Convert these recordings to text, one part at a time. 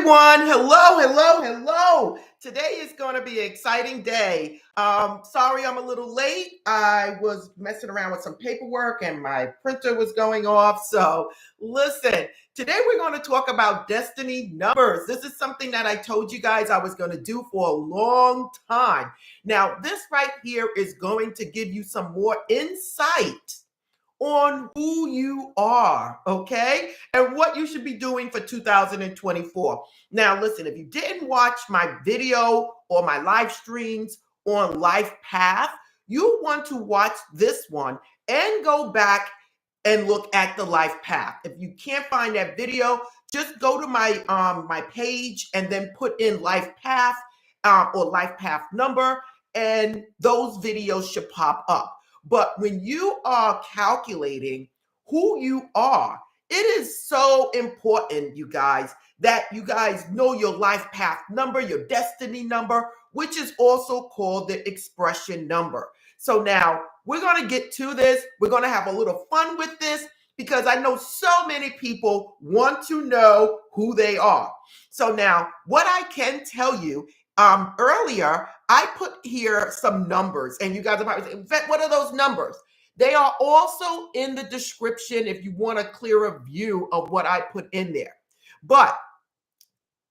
everyone. Hello. Today is going to be an exciting day. Sorry I'm a little late. I was messing around with some paperwork and my printer was going off. So listen, today we're going to talk about destiny numbers. This is something that I told you guys I was going to do for a long time. Now, this right here is going to give you some more insight on who you are, okay? And what you should be doing for 2024. Now, listen, if you didn't watch my video or my live streams on Life Path, you want to watch this one and go back and look at the Life Path. If you can't find that video, just go to my page and then put in Life Path or Life Path number, and those videos should pop up. But when you are calculating who you are, it is so important, you guys, that you guys know your life path number, your destiny number, which is also called the expression number. So now we're going to get to this. We're going to have a little fun with this because I know so many people want to know who they are. So now what I can tell you, earlier, I put here some numbers, and you guys are probably saying, "Vet, what are those numbers?" They are also in the description if you want a clearer view of what I put in there. But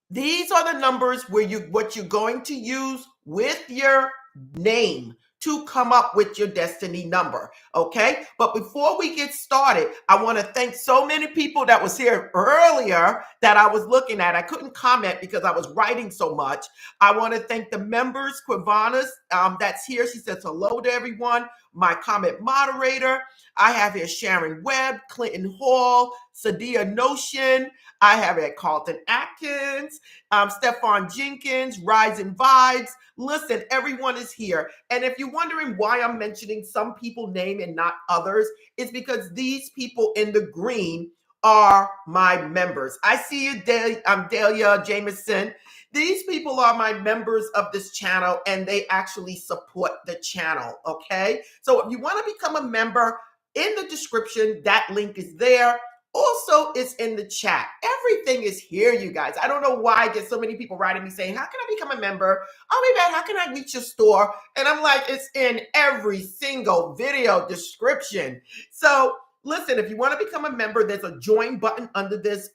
these are the numbers where what you're going to use with your name to come up with your destiny number, okay? But before we get started, I want to thank so many people that was here earlier that I was looking at. I couldn't comment because I was writing so much. I want to thank the members, Quavanas, that's here. She says hello to everyone. My comment moderator. I have here Sharon Webb, Clinton Hall, Sadia Notion. I have here Carlton Atkins, Stefan Jenkins, Rising Vibes. Listen, everyone is here. And if you're wondering why I'm mentioning some people's name and not others, it's because these people in the green are my members. I see you, Delia Jameson. These people are my members of this channel, and they actually support the channel, okay? So if you want to become a member, in the description, that link is there. Also, it's in the chat. Everything is here, you guys. I don't know why I get so many people writing me saying, how can I become a member? Oh, my bad, how can I reach your store? And I'm like, it's in every single video description. So listen, if you want to become a member, there's a join button under this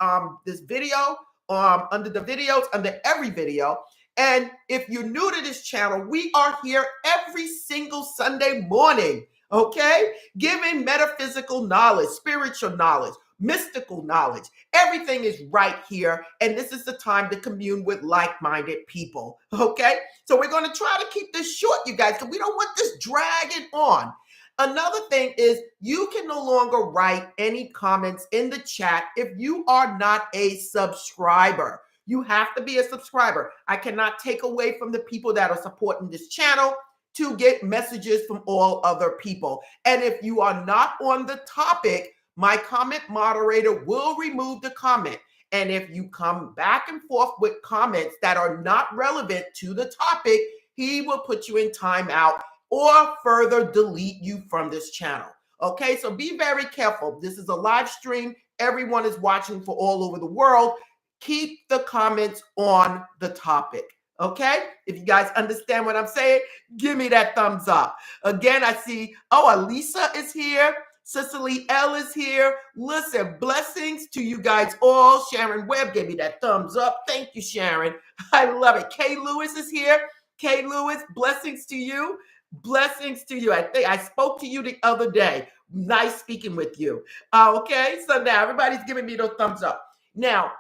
video, under the videos, under every video. And if you're new to this channel, we are here every single Sunday morning, okay? Giving metaphysical knowledge, spiritual knowledge, mystical knowledge. Everything is right here. And this is the time to commune with like-minded people. Okay. So we're going to try to keep this short, you guys, because we don't want this dragging on. Another thing is you can no longer write any comments in the chat if you are not a subscriber. You have to be a subscriber. I cannot take away from the people that are supporting this channel to get messages from all other people. And if you are not on the topic, my comment moderator will remove the comment. And if you come back and forth with comments that are not relevant to the topic, he will put you in timeout or further delete you from this channel. Okay, so be very careful. This is a live stream. Everyone is watching for all over the world. Keep the comments on the topic. Okay, if you guys understand what I'm saying, give me that thumbs up. Again, I see, Elisa is here. Cicely L is here. Listen, blessings to you guys all. Sharon Webb gave me that thumbs up. Thank you, Sharon. I love it. Kay Lewis is here. Kay Lewis, blessings to you. Blessings to you. I think I spoke to you the other day. Nice speaking with you. Okay, so now everybody's giving me those thumbs up. Now,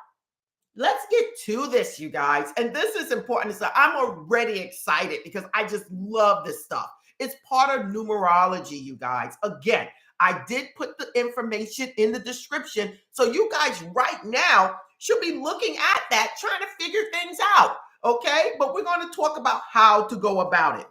let's get to this, you guys. And this is important. So I'm already excited because I just love this stuff. It's part of numerology, you guys. Again, I did put the information in the description. So you guys right now should be looking at that, trying to figure things out. Okay, but we're going to talk about how to go about it.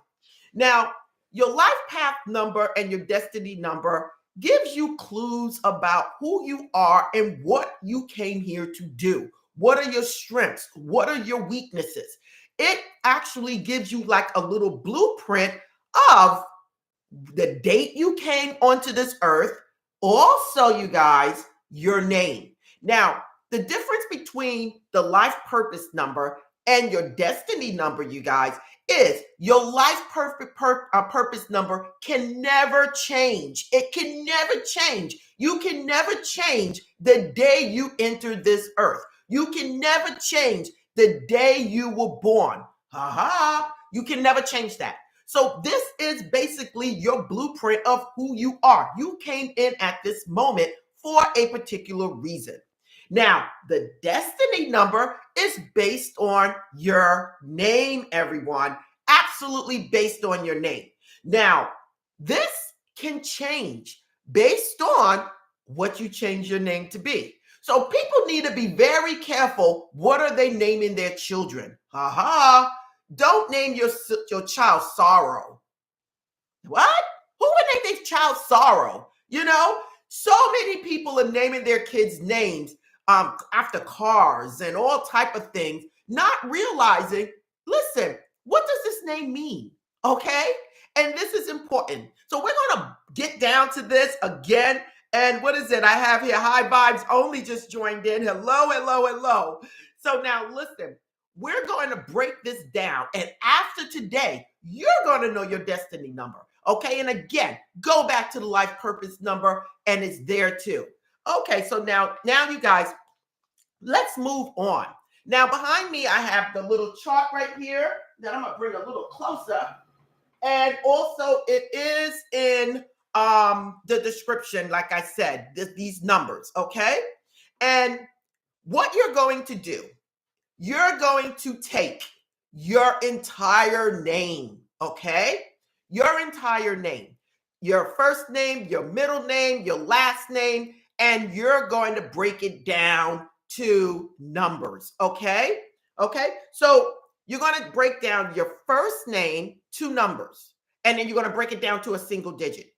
Now, your life path number and your destiny number gives you clues about who you are and what you came here to do. What are your strengths? What are your weaknesses? It actually gives you like a little blueprint of the date you came onto this earth. Also, you guys, your name. Now, the difference between between the life purpose number and your destiny number, you guys, is your life purpose number can never change. It can never change. You can never change the day you entered this earth. You can never change the day you were born. You can never change that. So this is basically your blueprint of who you are. You came in at this moment for a particular reason. Now, the destiny number is based on your name, everyone. Absolutely based on your name. Now, this can change based on what you change your name to be. So people need to be very careful. What are they naming their children? Don't name your child Sorrow. What? Who would name their child Sorrow? You know, so many people are naming their kids names after cars and all type of things, not realizing, listen, what does this name mean? Okay? And this is important. So we're going to get down to this again. And what is it? I have here High Vibes only just joined in. Hello, hello, hello. So now listen, we're going to break this down. And after today, you're going to know your destiny number. Okay. And again, go back to the life purpose number and it's there too. Okay. So now you guys, let's move on. Now behind me, I have the little chart right here that I'm going to bring a little closer. And also it is in the description, like I said, these numbers. Okay. And what you're going to do, you're going to take your entire name, okay? Your entire name, your first name, your middle name, your last name, and you're going to break it down to numbers, okay? Okay, so you're going to break down your first name to numbers, and then you're going to break it down to a single digit.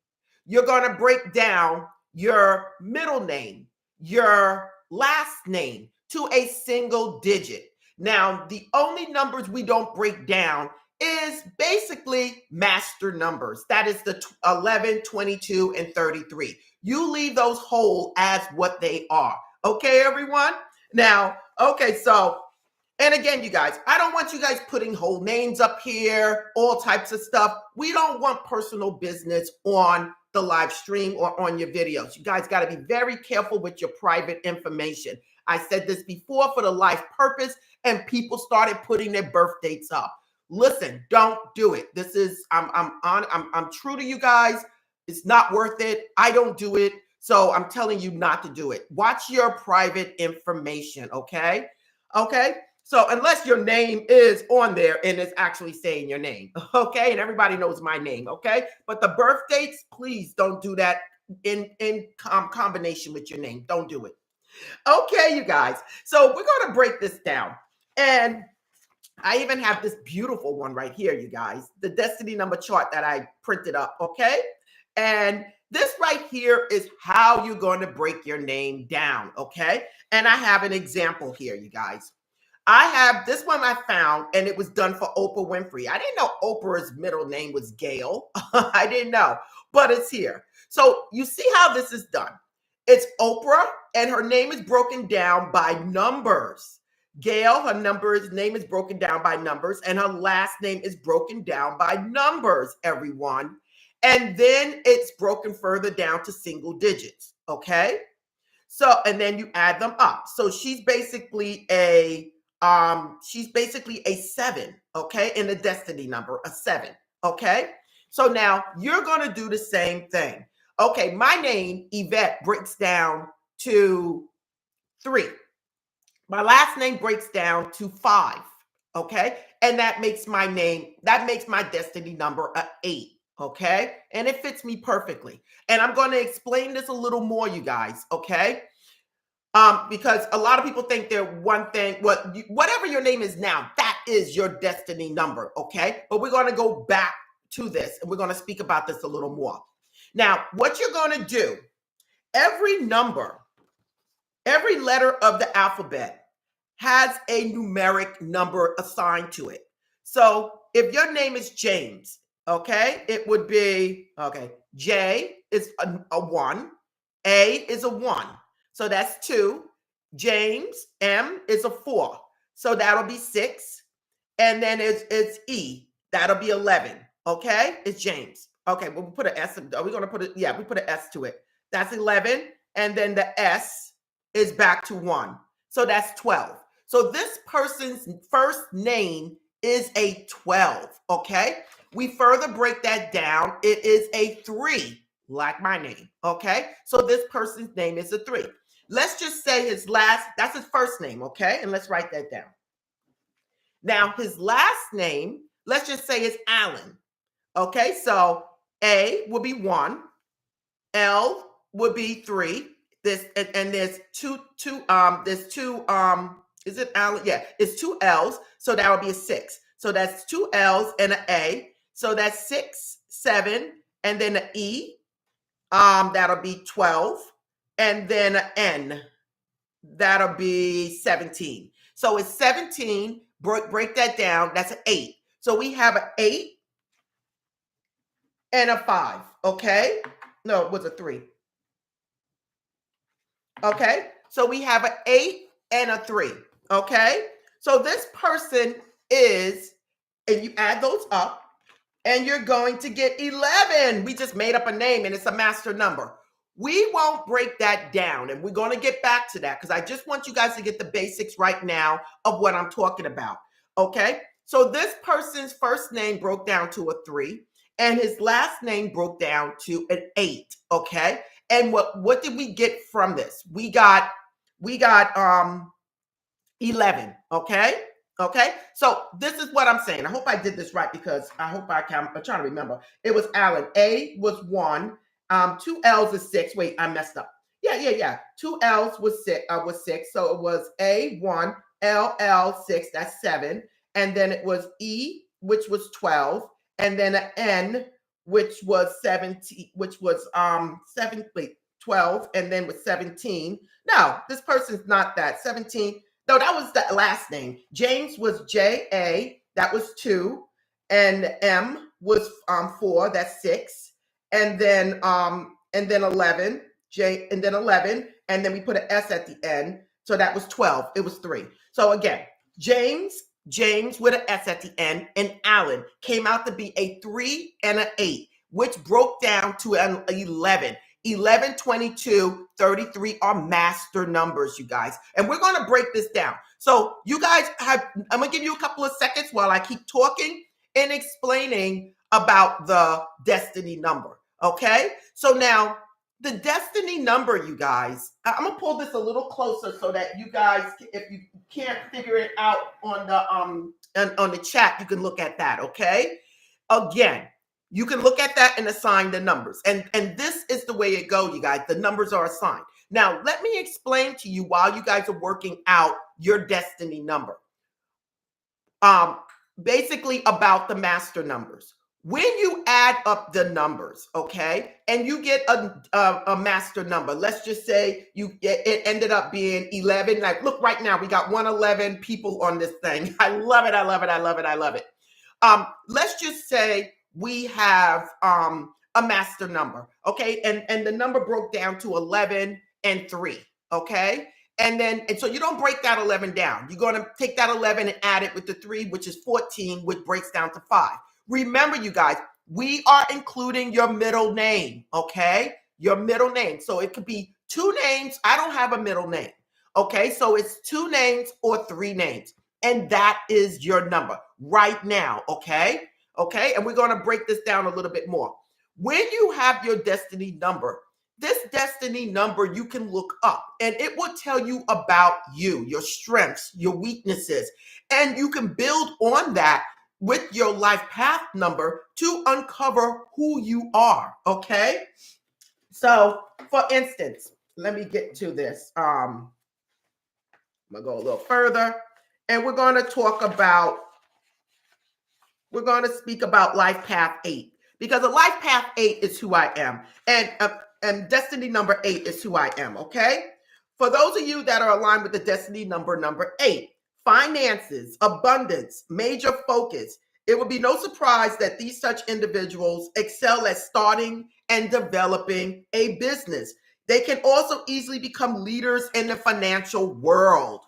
You're going to break down your middle name, your last name, to a single digit. Now, the only numbers we don't break down is basically master numbers. That is the 11, 22, and 33. You leave those whole as what they are. Okay, everyone? Now, okay, so, and again, you guys, I don't want you guys putting whole names up here, all types of stuff. We don't want personal business on the live stream or on your videos. You guys got to be very careful with your private information. I said this before for the life purpose, and people started putting their birth dates up. Listen, don't do it. This is I'm true to you guys. It's not worth it. I don't do it. So I'm telling you not to do it. Watch your private information, okay? Okay? So unless your name is on there and it's actually saying your name, okay? And everybody knows my name, okay? But the birth dates, please don't do that in combination with your name. Don't do it. Okay, you guys. So we're going to break this down. And I even have this beautiful one right here, you guys. The destiny number chart that I printed up, okay? And this right here is how you're going to break your name down, okay? And I have an example here, you guys. I have this one I found, and it was done for Oprah Winfrey. I didn't know Oprah's middle name was Gail. I didn't know, but it's here. So you see how this is done. It's Oprah, and her name is broken down by numbers. Gail, her name is broken down by numbers, and her last name is broken down by numbers, everyone. And then it's broken further down to single digits, okay? So, and then you add them up. So she's basically a 7, okay? In the destiny number, a 7, okay? So now you're going to do the same thing. Okay, my name, Yvette, breaks down to 3. My last name breaks down to 5, okay? And that makes my destiny number a 8, okay? And it fits me perfectly. And I'm going to explain this a little more, you guys, okay? Because a lot of people think they're one thing. Whatever your name is now, that is your destiny number, okay? But we're going to go back to this, and we're going to speak about this a little more. Now, what you're going to do, every number, every letter of the alphabet has a numeric number assigned to it. So if your name is James, okay, it would be, okay, J is a 1, A is a 1. So that's 2. James, M is a 4. So that'll be 6. And then it's E. That'll be 11. Okay? It's James. Okay, well, we put an S. Are we going to put it? Yeah, we put an S to it. That's 11. And then the S is back to 1. So that's 12. So this person's first name is a 12. Okay? We further break that down. It is a 3, like my name. Okay? So this person's name is a 3. Let's just say that's his first name. Okay? And let's write that down. Now, his last name, let's just say is Allen. Okay, so A would be 1, L would be 3. There's two, is it Allen? Yeah, it's 2 L's, so that would be a 6. So that's 2 L's and an A. So that's 6, 7, and then an E. That'll be 12, and then an N. That'll be 17. So it's 17. Break that down. That's an 8. So we have an 8 and a 5. Okay. No, it was a 3. Okay. So we have an 8 and a 3. Okay. So this person is, and you add those up, and you're going to get 11. We just made up a name and it's a master number. We won't break that down, and we're going to get back to that because I just want you guys to get the basics right now of what I'm talking about. Okay, so this person's first name broke down to a 3, and his last name broke down to an 8. Okay, and what did we get from this? We got 11. Okay, so this is what I'm saying. I hope I did this right because I'm trying to remember. It was Allen. A was 1. 2 L's is 6. Wait, I messed up. Yeah. 2 L's was 6. So it was A1, L 6. That's 7, and then it was E, which was 12, and then an N, which was 17, which was 12, and then with 17. No, this person's not that 17. No, that was the last name. James was J-A. That was 2, and M was 4. That's 6. And then 11, J, and then 11, and then we put an S at the end. So that was 12. It was 3. So again, James with an S at the end, and Allen came out to be a 3 and an 8, which broke down to an 11. 11, 22, 33 are master numbers, you guys. And we're going to break this down. So you guys I'm going to give you a couple of seconds while I keep talking and explaining about the destiny number. Okay, so now the destiny number, you guys, I'm gonna pull this a little closer so that you guys, if you can't figure it out on the chat, you can look at that. Okay, again, you can look at that and assign the numbers, and this is the way it goes, you guys. The numbers are assigned. Now let me explain to you while you guys are working out your destiny number. Basically about the master numbers. When you add up the numbers, okay, and you get a master number, let's just say it ended up being 11. Like, look, right now we got 111 people on this thing. I love it. Let's just say we have a master number, okay, and the number broke down to 11 and 3, okay. And so you don't break that 11 down. You're going to take that 11 and add it with the 3, which is 14, which breaks down to 5. Remember, you guys, we are including your middle name, okay? Your middle name. So it could be 2 names. I don't have a middle name, okay? So it's 2 names or 3 names. And that is your number right now, okay? Okay, and we're going to break this down a little bit more. When you have your destiny number, this destiny number you can look up and it will tell you about you, your strengths, your weaknesses, and you can build on that with your life path number to uncover who you are, okay? So, for instance, let me get to this. I'm going to go a little further, and we're going to speak about life path 8, because a life path 8 is who I am, and destiny number 8 is who I am, okay? For those of you that are aligned with the destiny number 8, finances, abundance, major focus. It would be no surprise that these such individuals excel at starting and developing a business. They can also easily become leaders in the financial world.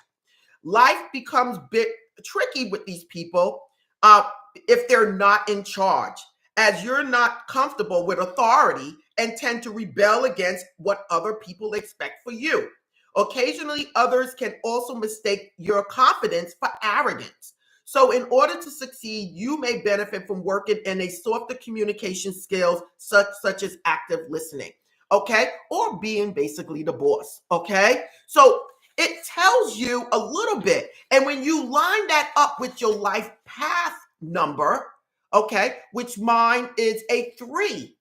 Life becomes a bit tricky with these people uh, if they're not in charge, as you're not comfortable with authority and tend to rebel against what other people expect for you. Occasionally, others can also mistake your confidence for arrogance. So, in order to succeed, you may benefit from working in a softer communication skills, such as active listening, okay, or being basically the boss, okay. So, it tells you a little bit. And when you line that up with your life path number, okay, which mine is a 3.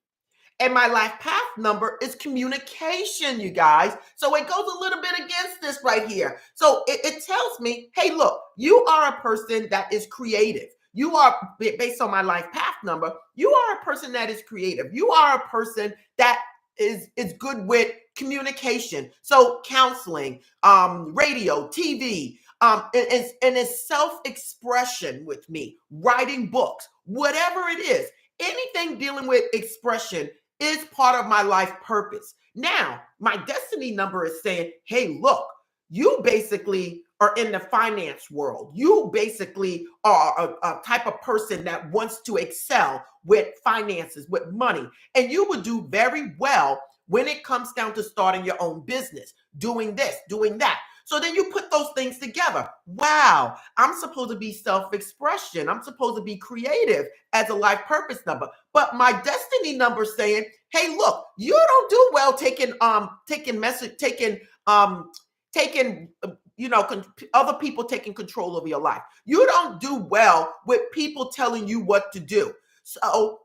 And my life path number is communication, you guys. So it goes a little bit against this right here. So it tells me, hey, look, you are a person that is creative. You are, based on my life path number, you are a person that is creative. You are a person that is good with communication. So counseling, radio, TV, and it's self-expression with me, writing books, whatever it is, anything dealing with expression is part of my life purpose. Now, my destiny number is saying, hey, look, you basically are in the finance world. You basically are a type of person that wants to excel with finances, with money. And you would do very well when it comes down to starting your own business, doing this, doing that. So then you put those things together. Wow, I'm supposed to be self-expression. I'm supposed to be creative as a life purpose number. But my destiny number saying, hey, look, you don't do well taking other people taking control of your life. You don't do well with people telling you what to do. So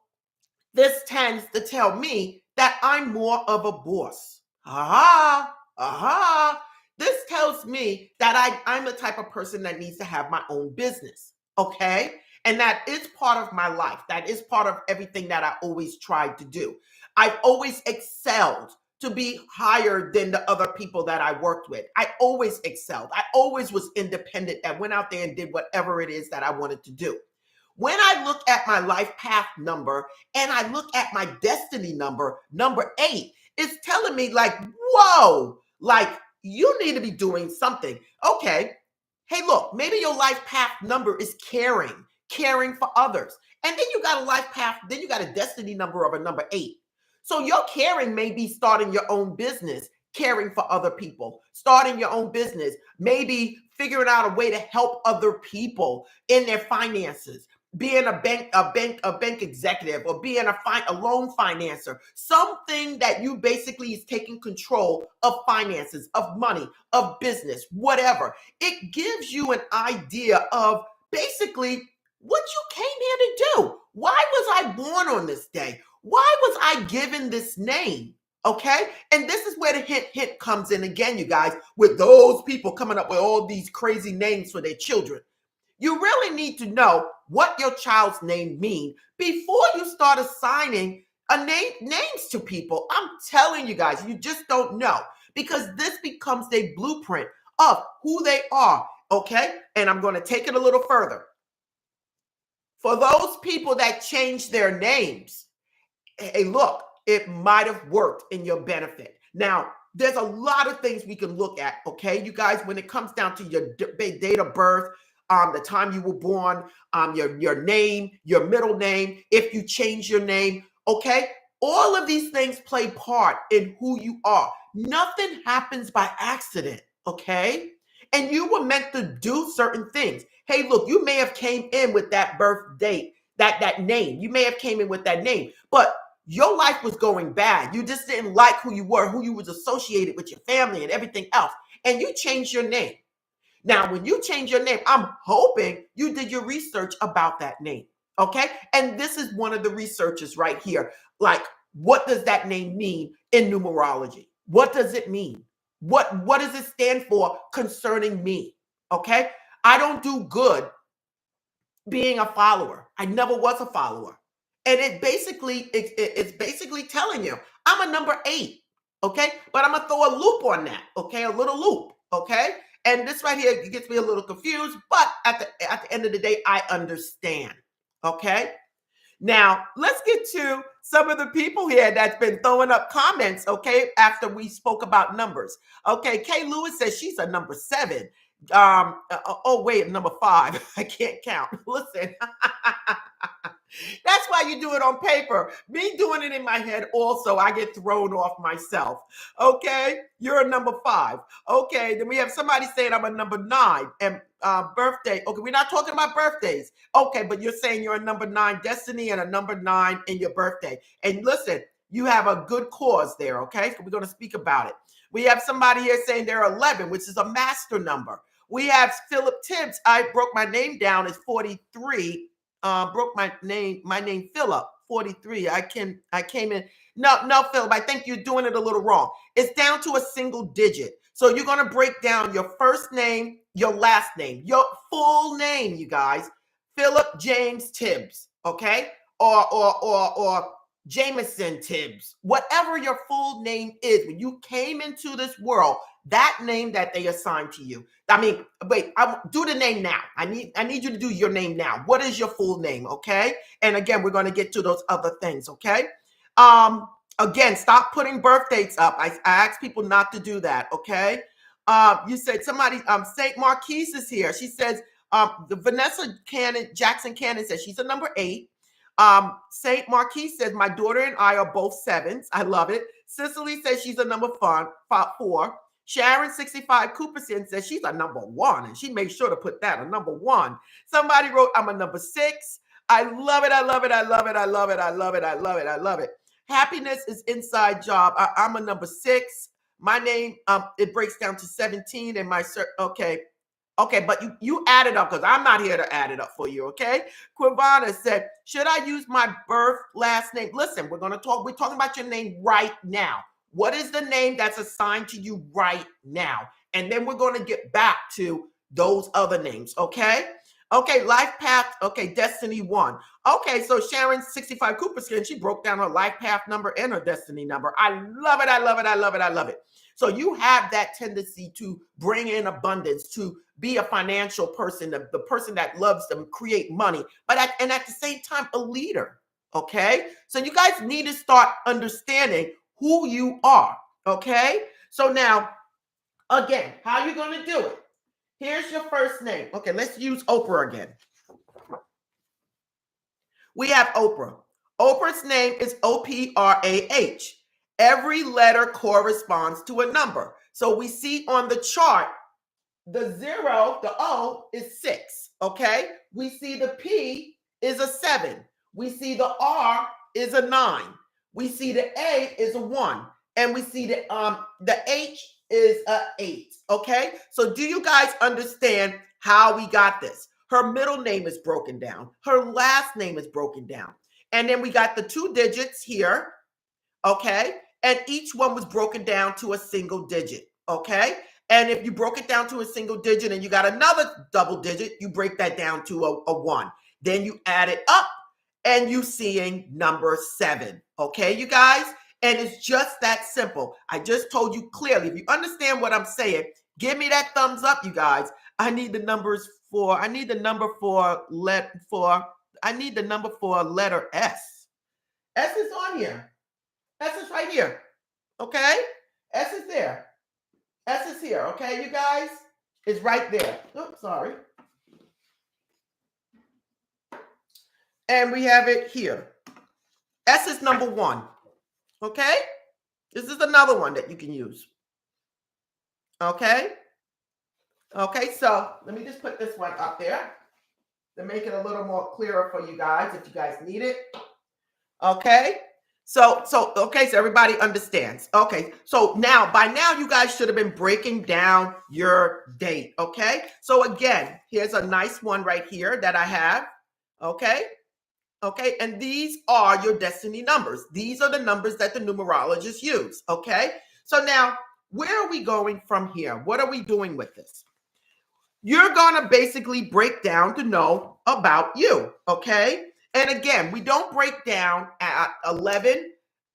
this tends to tell me that I'm more of a boss. Aha, aha. This tells me that I'm the type of person that needs to have my own business. Okay. And that is part of my life. That is part of everything that I always tried to do. I've always excelled to be higher than the other people that I worked with. I always excelled. I always was independent and went out there and did whatever it is that I wanted to do. When I look at my life path number and I look at my destiny number, number 8, it's telling me like, whoa, like you need to be doing something. Okay. Hey, look, maybe your life path number is caring for others. And then you got a life path, then you got a destiny number of a number 8. So your caring may be starting your own business, caring for other people, starting your own business, maybe figuring out a way to help other people in their finances, being a bank executive, or being a loan financer, something that you basically is taking control of finances, of money, of business, whatever. It gives you an idea of basically what you came here to do. Why was I born on this day? Why was I given this name? Okay. And this is where the hint comes in again, you guys, with those people coming up with all these crazy names for their children. You really need to know what your child's name means before you start assigning names to people. I'm telling you guys, you just don't know, because this becomes a blueprint of who they are. Okay. And I'm going to take it a little further. For those people that change their names, hey, look, it might have worked in your benefit. Now, there's a lot of things we can look at, okay, you guys, when it comes down to your date of birth, the time you were born, your name, your middle name, if you change your name, okay? All of these things play part in who you are. Nothing happens by accident, okay? And you were meant to do certain things. Hey, look, you may have came in with that birth date, that name. You may have came in with that name, but your life was going bad. You just didn't like who you were, who you was associated with, your family and everything else. And you changed your name. Now, when you change your name, I'm hoping you did your research about that name. Okay. And this is one of the researchers right here. Like, what does that name mean in numerology? What does it mean? What does it stand for concerning me? Okay. I don't do good being a follower. I never was a follower. And it's basically telling you I'm a number 8. Okay. But I'm going to throw a loop on that. Okay. A little loop. Okay. And this right here gets me a little confused, but at the end of the day, I understand. Okay. Now, let's get to some of the people here that's been throwing up comments, okay, after we spoke about numbers. Okay, Kay Lewis says she's a number 7. Oh, wait, number 5. I can't count. Listen. That's why you do it on paper. Me doing it in my head also, I get thrown off myself. Okay, you're a number 5. Okay, then we have somebody saying I'm a number 9 and birthday. Okay, we're not talking about birthdays. Okay, but you're saying you're a number 9 destiny and a number 9 in your birthday. And listen, you have a good cause there. Okay, so we're going to speak about it. We have somebody here saying they're 11, which is a master number. We have Philip Tibbs. I broke my name down as 43. Broke my name Philip 43. I came in. No, Philip, I think you're doing it a little wrong. It's down to a single digit. So you're going to break down your first name, your last name, your full name, you guys. Philip James Tibbs, okay? Or Jameson Tibbs. Whatever your full name is, when you came into this world, that name that they assigned to you. I mean, wait, do the name now. I need you to do your name now. What is your full name, okay? And again, we're going to get to those other things, okay? Again, stop putting birth dates up. I ask people not to do that, okay? You said somebody, St. Marquise is here. She says, the Vanessa Jackson Cannon says she's a number 8. St. Marquise says, my daughter and I are both 7s. I love it. Cicely says she's a number 4. Sharon 65 Cooperson says she's a number 1, and she made sure to put that a number 1. Somebody wrote, I'm a number 6. I love it. I love it. I love it. I love it. I love it. I love it. I love it. Happiness is inside job. I'm a number 6. My name, it breaks down to 17 in my okay. Okay, but you add it up because I'm not here to add it up for you, okay? Quivana said, should I use my birth last name? Listen, we're talking about your name right now. What is the name that's assigned to you right now? And then we're going to get back to those other names, okay? Okay, life path, okay, destiny 1. Okay, so Sharon 65 Cooperskin, she broke down her life path number and her destiny number. I love it, I love it, I love it, I love it. So you have that tendency to bring in abundance, to be a financial person, the person that loves to create money, but at the same time, a leader, okay? So you guys need to start understanding who you are, okay? So now, again, how are you going to do it? Here's your first name. Okay, let's use Oprah again. We have Oprah. Oprah's name is Oprah. Every letter corresponds to a number. So we see on the chart, the 0, the O is 6, okay? We see the P is a 7. We see the R is a 9. We see the A is a 1. And we see the H is a 8, okay? So do you guys understand how we got this? Her middle name is broken down. Her last name is broken down. And then we got the 2 digits here, okay? And each one was broken down to a single digit, okay? And if you broke it down to a single digit and you got another double digit, you break that down to a 1. Then you add it up and you seeing number 7, okay, you guys? And it's just that simple. I just told you clearly. If you understand what I'm saying, give me that thumbs up, you guys. I need the number for letter S. S is on here. S is right here. Okay? S is there. S is here. Okay, you guys? It's right there. Oops, sorry. And we have it here. S is number 1. Okay? This is another one that you can use. Okay? Okay, so let me just put this one up there to make it a little more clearer for you guys if you guys need it. Okay? So everybody understands. Okay, so by now you guys should have been breaking down your date. Okay, so again, here's a nice one right here that I have. Okay, and these are your destiny numbers. These are the numbers that the numerologists use. Okay, so now where are we going from here? What are we doing with this? You're going to basically break down to know about you. Okay. And again, we don't break down at 11,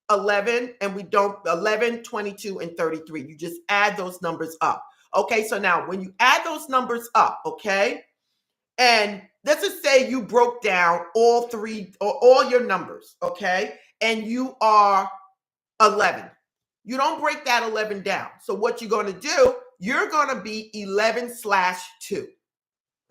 and we don't 11, 22, and 33. You just add those numbers up. Okay, so now when you add those numbers up, okay, And let's just say you broke down all three or all your numbers, okay? And you are 11. You don't break that 11 down. So what you're going to do, you're going to be 11 slash 2.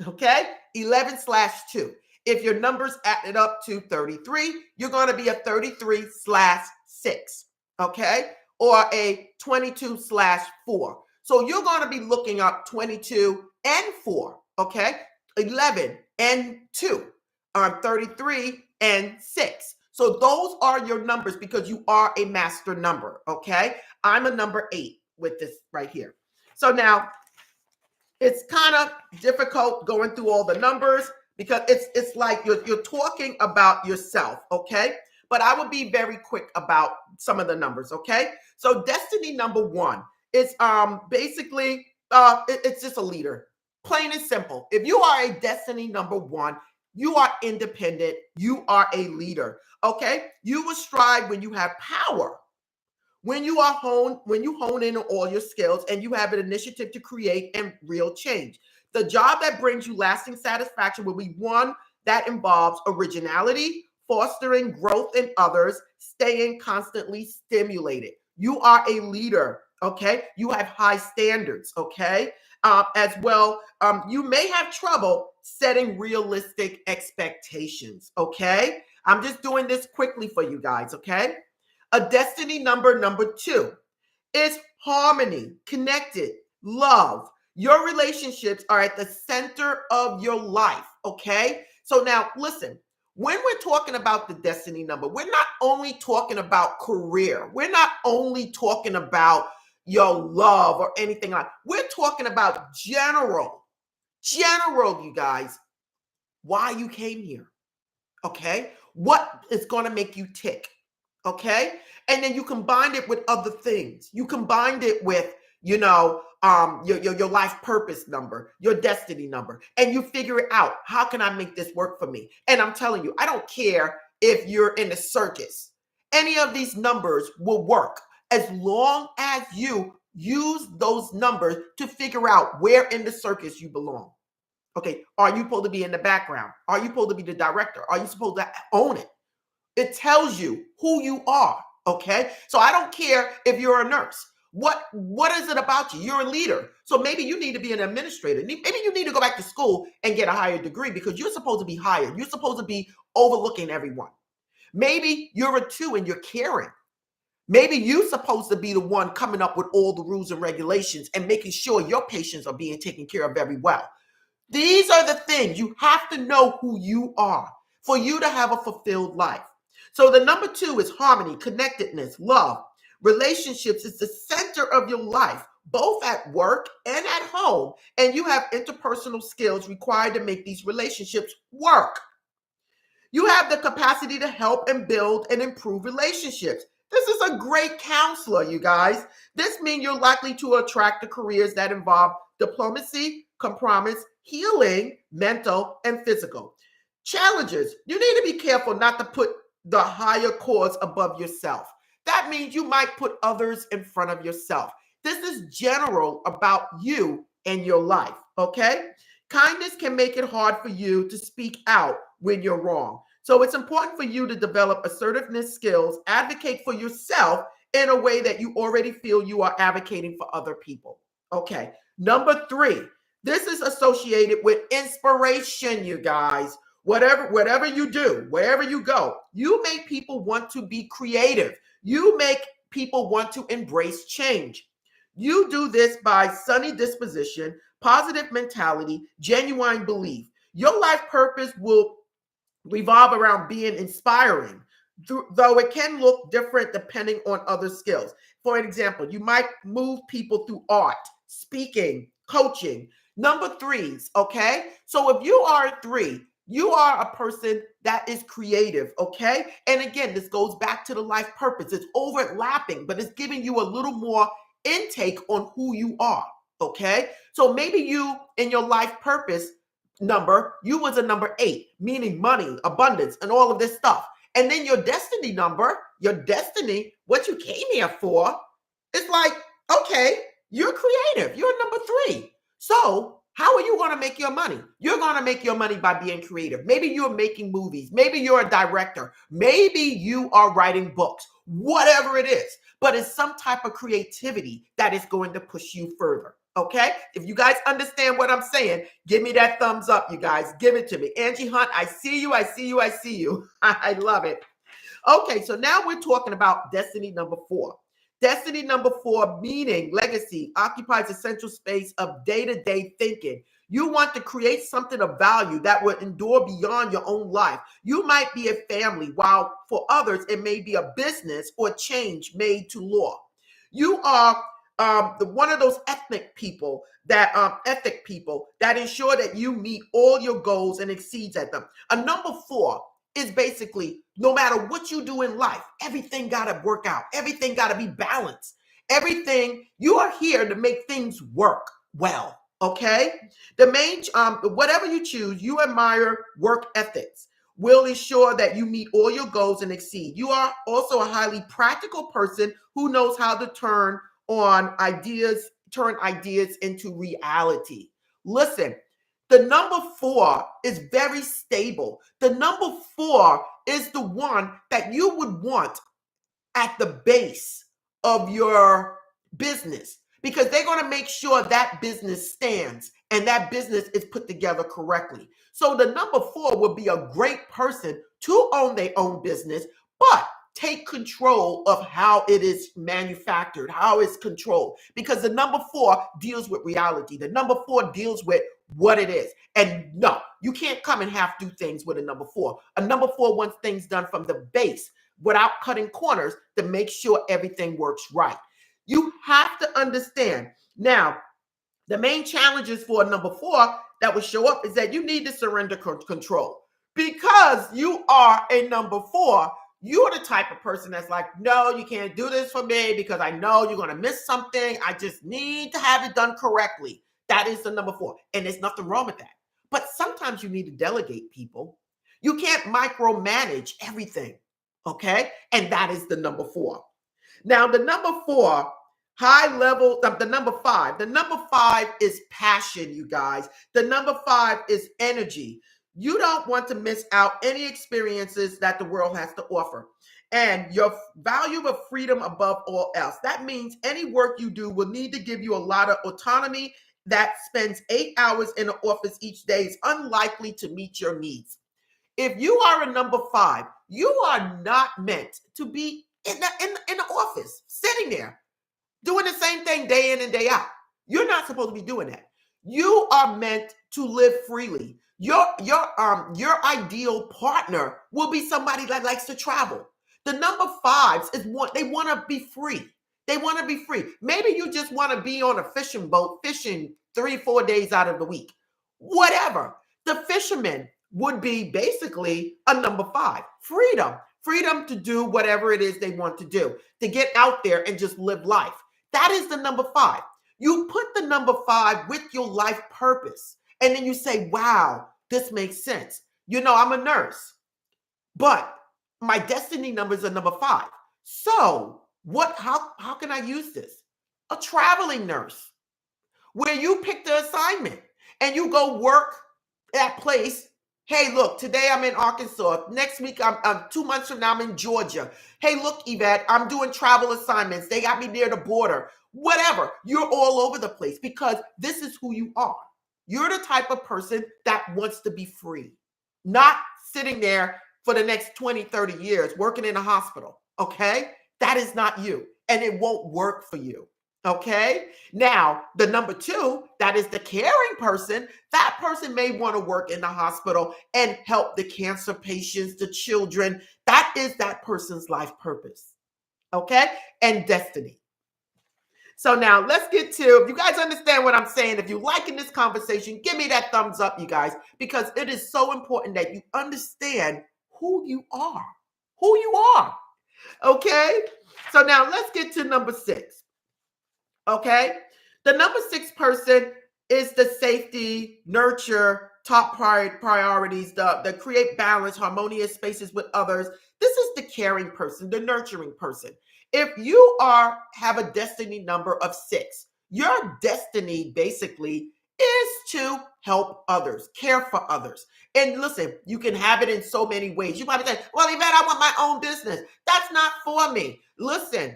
Okay? 11 slash 2. If your numbers added up to 33, you're going to be a 33 slash 6. Okay? Or a 22 slash 4. So you're going to be looking up 22 and 4. Okay? 11 and 2. 33 and 6. So those are your numbers because you are a master number. Okay? I'm a number 8 with this right here. So now, it's kind of difficult going through all the numbers because it's like you're talking about yourself, okay? But I will be very quick about some of the numbers, okay? So destiny number 1 is basically it's just a leader. Plain and simple. If you are a destiny number 1, you are independent, you are a leader, okay? You will strive when you have power. When you hone in on all your skills and you have an initiative to create and real change. The job that brings you lasting satisfaction will be one that involves originality, fostering growth in others, staying constantly stimulated. You are a leader, okay? You have high standards, okay? As well, you may have trouble setting realistic expectations, okay? I'm just doing this quickly for you guys, okay? A destiny number 2 is harmony, connected, love. Your relationships are at the center of your life, okay? So now listen, when we're talking about the destiny number, we're not only talking about career. We're not only talking about your love or anything like that. We're talking about general, you guys, why you came here, okay? What is going to make you tick? Okay. And then you combine it with other things. You combined it with, your life purpose number, your destiny number, and you figure it out. How can I make this work for me? And I'm telling you, I don't care if you're in a circus. Any of these numbers will work as long as you use those numbers to figure out where in the circus you belong. Okay. Are you supposed to be in the background? Are you supposed to be the director? Are you supposed to own it? It tells you who you are, okay? So I don't care if you're a nurse. What is it about you? You're a leader. So maybe you need to be an administrator. Maybe you need to go back to school and get a higher degree because you're supposed to be hired. You're supposed to be overlooking everyone. Maybe you're a 2 and you're caring. Maybe you're supposed to be the one coming up with all the rules and regulations and making sure your patients are being taken care of very well. These are the things. You have to know who you are for you to have a fulfilled life. So the number 2 is harmony, connectedness, love. Relationships is the center of your life, both at work and at home. And you have interpersonal skills required to make these relationships work. You have the capacity to help and build and improve relationships. This is a great counselor, you guys. This means you're likely to attract the careers that involve diplomacy, compromise, healing, mental, and physical. Challenges. You need to be careful not to put the higher cause above yourself. That means you might put others in front of yourself. This is general about you and your life, okay? Kindness can make it hard for you to speak out when you're wrong. So it's important for you to develop assertiveness skills, advocate for yourself in a way that you already feel you are advocating for other people. Okay. Number 3, this is associated with inspiration, you guys. Whatever you do, wherever you go, you make people want to be creative. You make people want to embrace change. You do this by sunny disposition, positive mentality, genuine belief. Your life purpose will revolve around being inspiring, though it can look different depending on other skills. For example, you might move people through art, speaking, coaching. Number 3s, okay? So if you are a 3, you are a person that is creative, okay? And again, this goes back to the life purpose. It's overlapping, but it's giving you a little more intake on who you are, okay? So maybe you, in your life purpose number, you was a number 8, meaning money, abundance, and all of this stuff. And then your destiny number, your destiny, what you came here for, it's like, okay, you're creative. You're number 3. So How are you going to make your money? You're going to make your money by being creative. Maybe you're making movies. Maybe you're a director. Maybe you are writing books, whatever it is. But it's some type of creativity that is going to push you further. Okay? If you guys understand what I'm saying, give me that thumbs up, you guys. Give it to me. Angie Hunt, I see you. I see you. I see you. I love it. Okay, so now we're talking about destiny number 4. Destiny number 4, meaning legacy, occupies a central space of day-to-day thinking. You want to create something of value that will endure beyond your own life. You might be a family, while for others, it may be a business or change made to law. You are one of those ethic people that ensure that you meet all your goals and exceeds at them. A number 4 is basically no matter what you do in life, everything got to work out. Everything got to be balanced. Everything, you are here to make things work well. Okay. The main, whatever you choose, you admire work ethics will ensure that you meet all your goals and exceed. You are also a highly practical person who knows how to turn ideas into reality. Listen, the number 4 is very stable. The number 4 is the one that you would want at the base of your business because they're going to make sure that business stands and that business is put together correctly. So the number 4 would be a great person to own their own business, but take control of how it is manufactured, how it's controlled, because the number 4 deals with reality. The number 4 deals with what it is. And no, you can't come and half do things with a number 4. A number 4 wants things done from the base without cutting corners to make sure everything works right. You have to understand. Now, the main challenges for a number 4 that will show up is that you need to surrender control. Because you are a number 4, you're the type of person that's like, no, you can't do this for me because I know you're going to miss something. I just need to have it done correctly. That is the number 4. And there's nothing wrong with that. But sometimes you need to delegate people. You can't micromanage everything. Okay? And that is the number 4. Now, the number 4, high level, the number 5. The number 5 is passion, you guys. The number 5 is energy. You don't want to miss out any experiences that the world has to offer. And your value of freedom above all else. That means any work you do will need to give you a lot of autonomy. That spends 8 hours in the office each day is unlikely to meet your needs. If you are a number 5, you are not meant to be in the office, sitting there, doing the same thing day in and day out. You're not supposed to be doing that. You are meant to live freely. Your ideal partner will be somebody that likes to travel. The number 5s they want to be free. They want to be free. Maybe you just want to be on a fishing boat, fishing 3-4 days out of the week. Whatever. The fisherman would be basically a number 5. Freedom to do whatever it is they want to do, to get out there and just live life. That is the number 5. You put the number 5 with your life purpose, and then you say, wow, this makes sense. You know, I'm a nurse, but my destiny number is a number 5. So how can I use this? A traveling nurse, where you pick the assignment and you go work that place. Hey, look, today I'm in Arkansas. Next week, I'm 2 months from now, I'm in Georgia. Hey, look, Yvette, I'm doing travel assignments. They got me near the border. Whatever. You're all over the place because this is who you are. You're the type of person that wants to be free, not sitting there for the next 20, 30 years working in a hospital. Okay? That is not you, and it won't work for you. Okay. Now, the number 2, that is the caring person. That person may want to work in the hospital and help the cancer patients, the children. That is that person's life purpose. Okay. And destiny. So now let's get to, if you guys understand what I'm saying, if you're liking this conversation, give me that thumbs up, you guys, because it is so important that you understand who you are. Who you are. Okay. So now let's get to number 6. Okay. The number 6 person is the safety, nurture, top priorities, the create balance, harmonious spaces with others. This is the caring person, the nurturing person. If you have a destiny number of 6, your destiny basically is to help others, care for others. And listen, you can have it in so many ways. You might be saying, well, Yvette, I want my own business. That's not for me. Listen,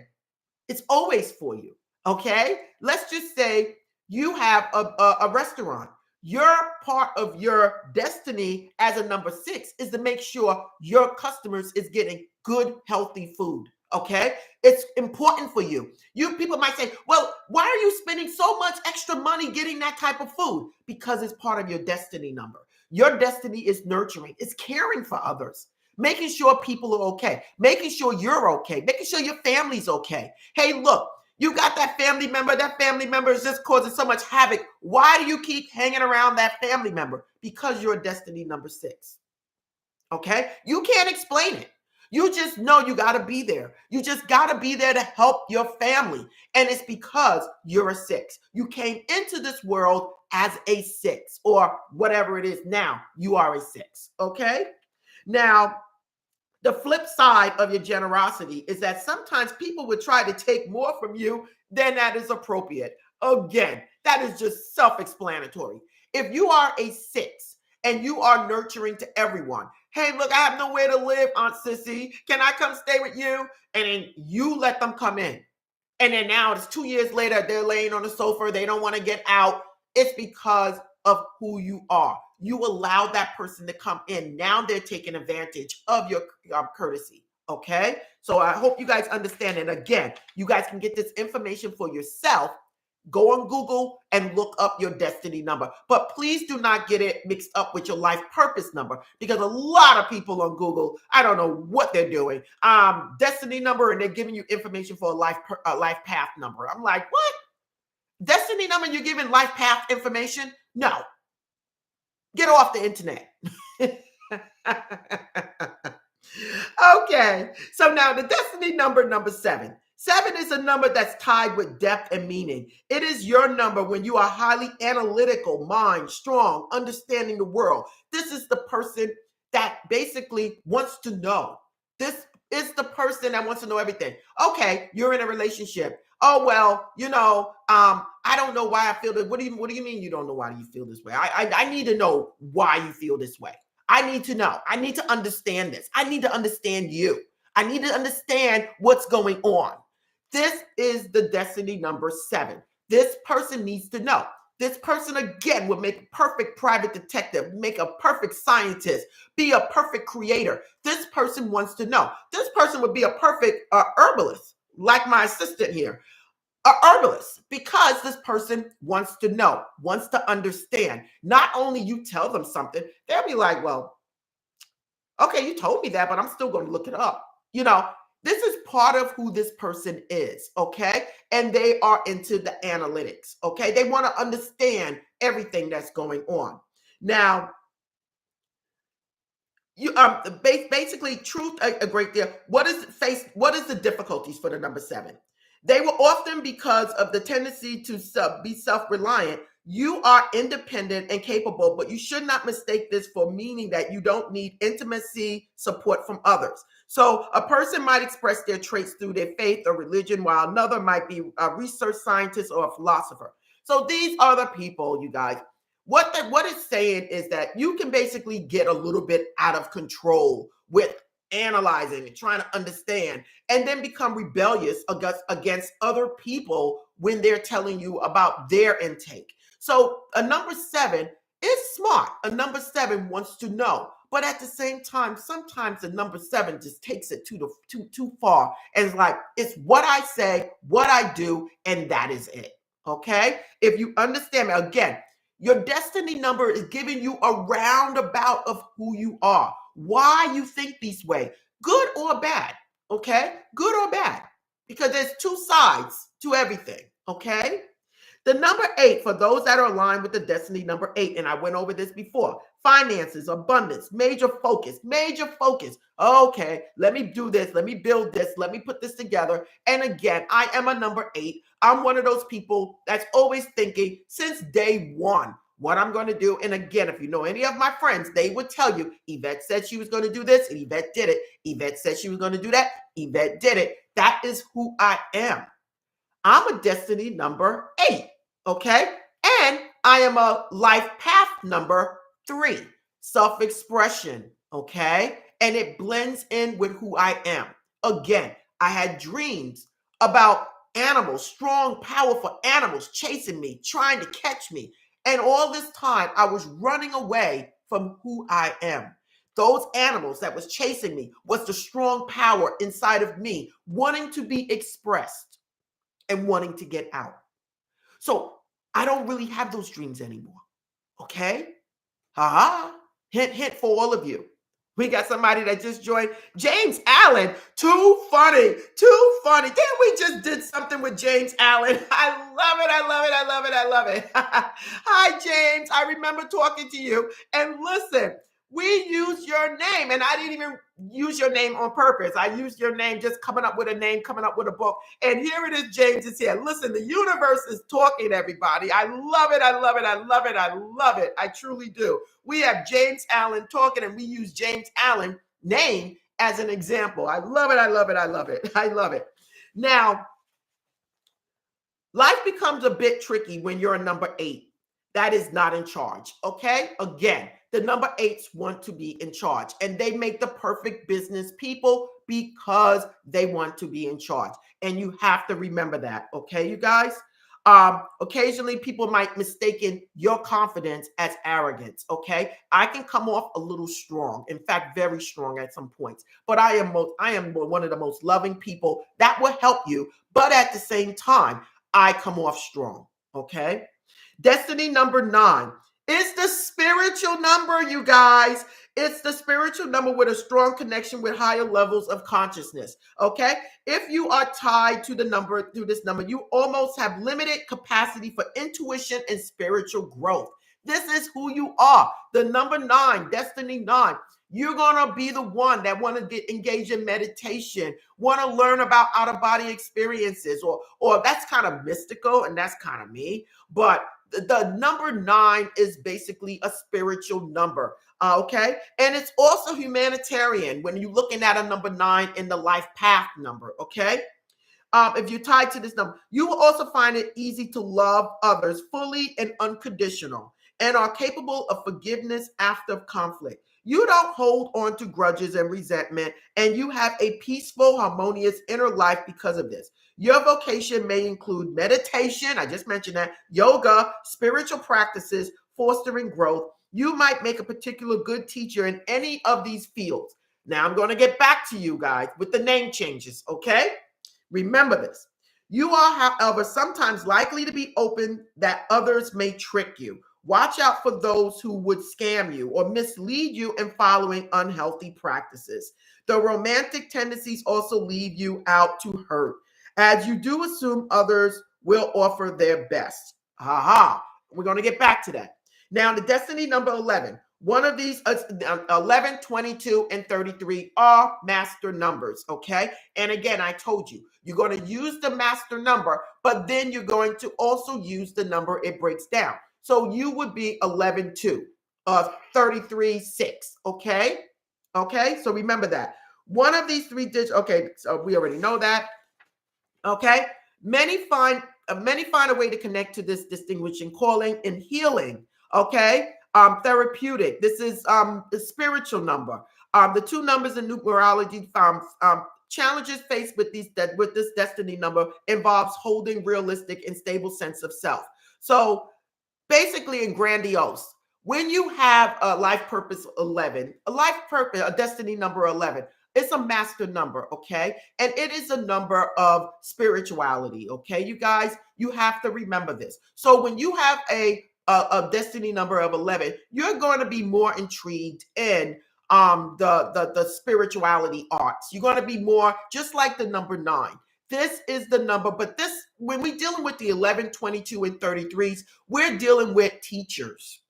it's always for you. Okay. Let's just say you have a restaurant. Your part of your destiny as a number 6 is to make sure your customers is getting good, healthy food. Okay. It's important for you. You people might say, well, why are you spending so much extra money getting that type of food? Because it's part of your destiny number. Your destiny is nurturing, it's caring for others, making sure people are okay, making sure you're okay, making sure your family's okay. Hey, look, you got that family member is just causing so much havoc. Why do you keep hanging around that family member? Because you're a destiny number 6. Okay? You can't explain it. You just know you got to be there. You just got to be there to help your family. And it's because you're a 6. You came into this world as a 6 or whatever it is now. You are a 6. Okay? Now, the flip side of your generosity is that sometimes people would try to take more from you than that is appropriate. Again, that is just self-explanatory. If you are a 6 and you are nurturing to everyone, hey, look, I have nowhere to live, Aunt Sissy. Can I come stay with you? And then you let them come in. And then now it's 2 years later, they're laying on the sofa. They don't want to get out. It's because of who you are. You allow that person to come in. Now they're taking advantage of your courtesy. Okay. So I hope you guys understand. And again, you guys can get this information for yourself. Go on Google and look up your destiny number. But please do not get it mixed up with your life purpose number, because a lot of people on Google, I don't know what they're doing. Destiny number, and they're giving you information for a life path number. I'm like, what? Destiny number, you're giving life path information? No. Get off the internet. Okay. So now the destiny number 7. 7 is a number that's tied with depth and meaning. It is your number when you are highly analytical, mind, strong, understanding the world. This is the person that basically wants to know. This is the person that wants to know everything. Okay, you're in a relationship. Oh, well, I don't know why I feel this. What do you mean you don't know why you feel this way? I need to know why you feel this way. I need to know. I need to understand this. I need to understand you. I need to understand what's going on. This is the destiny number 7. This person needs to know. This person, again, would make a perfect private detective, make a perfect scientist, be a perfect creator. This person wants to know. This person would be a perfect herbalist, like my assistant here. A herbalist, because this person wants to know, wants to understand. Not only you tell them something, they'll be like, well, okay, you told me that, but I'm still going to look it up. This is part of who this person is, okay? And they are into the analytics, okay? They want to understand everything that's going on. Now, you basically truth a great deal. What is the difficulties for the number 7? They will often, because of the tendency to be self-reliant. You are independent and capable, but you should not mistake this for meaning that you don't need intimacy support from others. So a person might express their traits through their faith or religion, while another might be a research scientist or a philosopher. So these are the people, you guys. What it's saying is that you can basically get a little bit out of control with analyzing and trying to understand, and then become rebellious against other people when they're telling you about their intake. So a number 7 is smart. A number 7 wants to know, but at the same time, sometimes the number 7 just takes it too far, and it's like, it's what I say, what I do, and that is it. Okay, if you understand me, again, your destiny number is giving you a roundabout of who you are, why you think this way, good or bad. Okay, good or bad, because there's two sides to everything. Okay. The number 8, for those that are aligned with the destiny number 8, and I went over this before, finances, abundance, major focus. Okay, let me do this. Let me build this. Let me put this together. And again, I am a number 8. I'm one of those people that's always thinking since day one what I'm going to do. And again, if you know any of my friends, they would tell you, Yvette said she was going to do this, and Yvette did it. Yvette said she was going to do that. Yvette did it. That is who I am. I'm a destiny number 8, okay? And I am a life path number 3, self-expression, okay? And it blends in with who I am. Again, I had dreams about animals, strong, powerful animals chasing me, trying to catch me. And all this time, I was running away from who I am. Those animals that was chasing me was the strong power inside of me, wanting to be expressed and wanting to get out. So I don't really have those dreams anymore. Okay? Haha. Hint, hint for all of you. We got somebody that just joined. James Allen. Too funny. Too funny. Then we just did something with James Allen. I love it. I love it. I love it. I love it. Hi, James. I remember talking to you. And listen, we used your name, and I didn't even use your name on purpose. I used your name just coming up with a name, coming up with a book. And here it is, James is here. Listen, the universe is talking, everybody. I love it. I love it. I love it. I love it. I truly do. We have James Allen talking, and we use James Allen name as an example. I love it. I love it. I love it. I love it. Now, life becomes a bit tricky when you're a number 8 that is not in charge. Okay? Again, the number 8s want to be in charge, and they make the perfect business people because they want to be in charge. And you have to remember that. Okay, you guys? Occasionally people might mistaken your confidence as arrogance. Okay, I can come off a little strong, in fact very strong at some points, but I am one of the most loving people that will help you, but at the same time I come off strong. Okay, destiny number 9 is the spiritual number, you guys. It's the spiritual number with a strong connection with higher levels of consciousness. Okay, if you are tied to this number, you almost have limited capacity for intuition and spiritual growth. This is who you are. The number 9, destiny 9. You're gonna be the one that want to get engaged in meditation, want to learn about out-of-body experiences, or that's kind of mystical and that's kind of me. But the number 9 is basically a spiritual number. Okay, and it's also humanitarian when you're looking at a number 9 in the life path number. Okay, if you're tied to this number, you will also find it easy to love others fully and unconditional, and are capable of forgiveness after conflict. You don't hold on to grudges and resentment, and you have a peaceful, harmonious inner life because of this. Your vocation may include meditation, I just mentioned that, yoga, spiritual practices, fostering growth. You might make a particular good teacher in any of these fields. Now I'm going to get back to you guys with the name changes, okay? Remember this. You are, however, sometimes likely to be open that others may trick you. Watch out for those who would scam you or mislead you in following unhealthy practices. The romantic tendencies also leave you out to hurt, as you do assume others will offer their best. Aha, we're going to get back to that. Now, the destiny number 11. One of these, 11, 22, and 33 are master numbers, okay? And again, I told you, you're going to use the master number, but then you're going to also use the number it breaks down. So you would be 11, 2, 33, 6, okay? Okay, so remember that. One of these 3 digits, okay, so we already know that, okay? Many find a way to connect to this distinguishing calling in healing, okay? Therapeutic. This is the spiritual number. The 2 numbers in numerology challenges faced with this destiny number involves holding realistic and stable sense of self. So basically in grandiose, when you have a life purpose 11, a destiny number 11, it's a master number, okay? And it is a number of spirituality, okay? You guys, you have to remember this. So when you have a destiny number of 11, you're going to be more intrigued in the spirituality arts. You're going to be more just like the number 9. This is the number, but this, when we're dealing with the 11, 22, and 33s, we're dealing with teachers.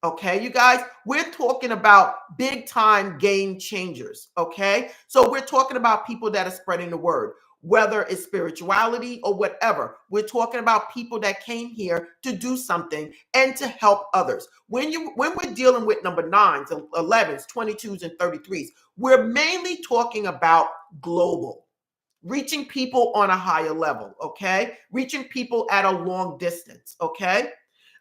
Okay, you guys, we're talking about big time game changers. Okay, so we're talking about people that are spreading the word, whether it's spirituality or whatever. We're talking about people that came here to do something and to help others. When we're dealing with number 9s, 11s, 22s, and 33s, we're mainly talking about global. Reaching people on a higher level, okay? Reaching people at a long distance, okay?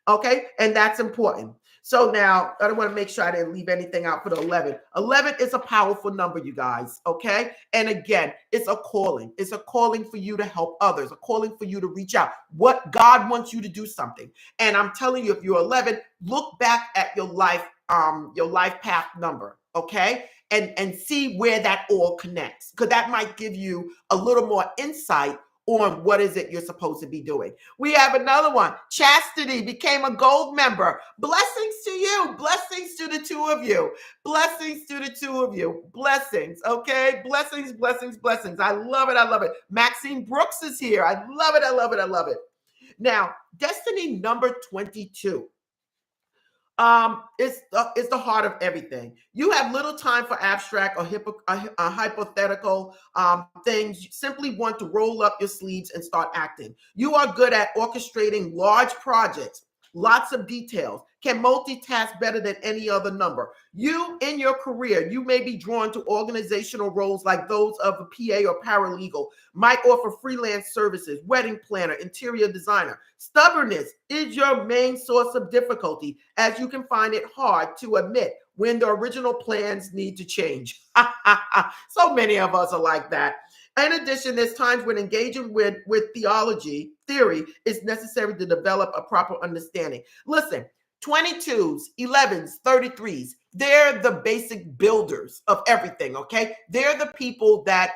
Okay, and that's important. So now I want to make sure I didn't leave anything out for the 11. 11 is a powerful number, you guys. Okay, and again, it's a calling. It's a calling for you to help others, a calling for you to reach out. What God wants you to do something. And I'm telling you, if you're 11, look back at your life path number. Okay, and see where that all connects, because that might give you a little more insight on what is it you're supposed to be doing. We have another one. Chastity became a gold member. Blessings to you. Blessings to the two of you. Blessings to the two of you. Blessings, okay? Blessings, blessings, blessings. I love it. I love it. Maxine Brooks is here. I love it. I love it. I love it. Now, destiny number 22. It's the heart of everything. You have little time for abstract or hypothetical things. You simply want to roll up your sleeves and start acting. You are good at orchestrating large projects, lots of details, can multitask better than any other number. You, in your career, you may be drawn to organizational roles like those of a PA or paralegal, might offer freelance services, wedding planner, interior designer. Stubbornness is your main source of difficulty, as you can find it hard to admit when the original plans need to change. So many of us are like that. In addition, there's times when engaging with theory is necessary to develop a proper understanding. Listen, 22s, 11s, 33s, they're the basic builders of everything, okay? They're the people that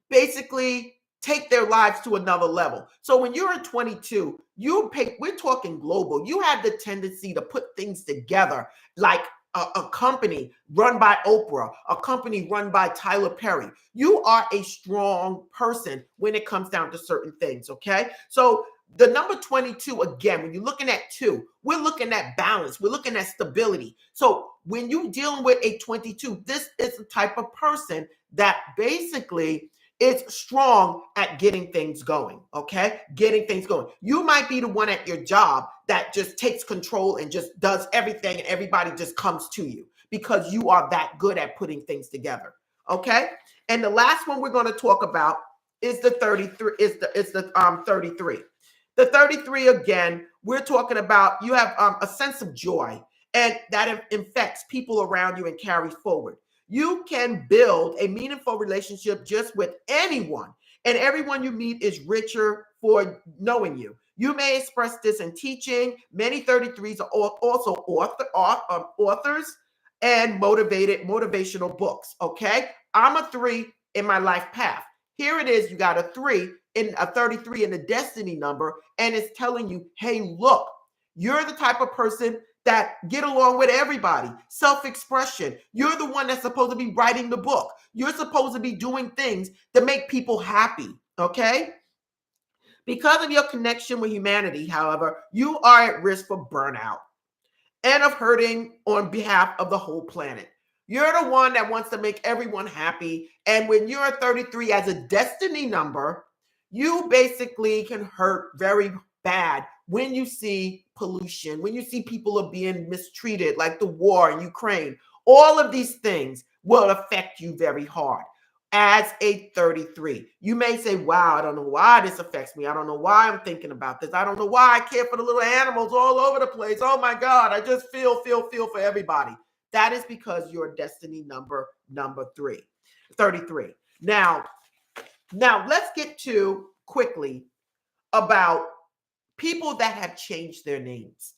basically take their lives to another level. So when you're a 22, we're talking global. You have the tendency to put things together like a company run by Oprah, a company run by Tyler Perry. You are a strong person when it comes down to certain things, okay? So the number 22, again, when you're looking at two, we're looking at balance. We're looking at stability. So when you're dealing with a 22, this is the type of person that basically is strong at getting things going, okay? Getting things going. You might be the one at your job that just takes control and just does everything and everybody just comes to you because you are that good at putting things together, okay? And the last one we're going to talk about is the 33, is the 33. The 33, again, we're talking about you have a sense of joy, and that infects people around you and carries forward. You can build a meaningful relationship just with anyone, and everyone you meet is richer for knowing you. You may express this in teaching. Many 33s are also authors and motivational books, okay? I'm a 3 in my life path. Here it is. You got a 3 in a 33 in the destiny number, and it's telling you, hey, look, you're the type of person that get along with everybody. Self-expression. You're the one that's supposed to be writing the book. You're supposed to be doing things that make people happy, okay? Because of your connection with humanity, however, you are at risk for burnout and of hurting on behalf of the whole planet. You're the one that wants to make everyone happy. And when you're 33 as a destiny number, you basically can hurt very bad when you see pollution, when you see people are being mistreated, like the war in Ukraine. All of these things will affect you very hard as a 33. You may say, wow, I don't know why this affects me. I don't know why I'm thinking about this. I don't know why I care for the little animals all over the place. Oh my God, I just feel for everybody. That is because you're destiny number 33. Now let's get to quickly about people that have changed their names.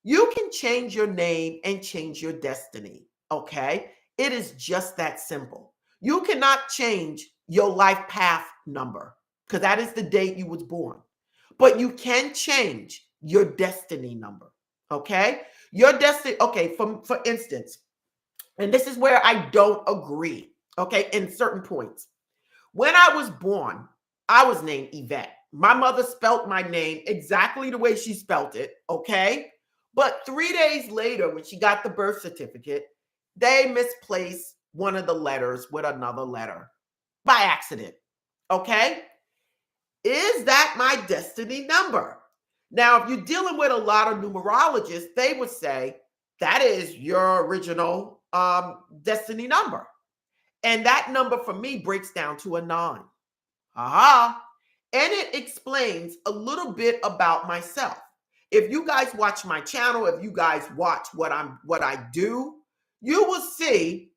You can change your name and change your destiny, okay? It is just that simple. You cannot change your life path number because that is the date you was born. But you can change your destiny number, okay? Your destiny, okay, for instance, and this is where I don't agree, okay, in certain points. When I was born, I was named Yvette. My mother spelt my name exactly the way she spelt it, okay? But 3 days later, when she got the birth certificate, they misplaced one of the letters with another letter by accident, okay? Is that my destiny number? Now, if you're dealing with a lot of numerologists, they would say that is your original destiny number. And that number for me breaks down to a 9. And it explains a little bit about myself. if you guys watch my channel, if you guys watch what I do, you will see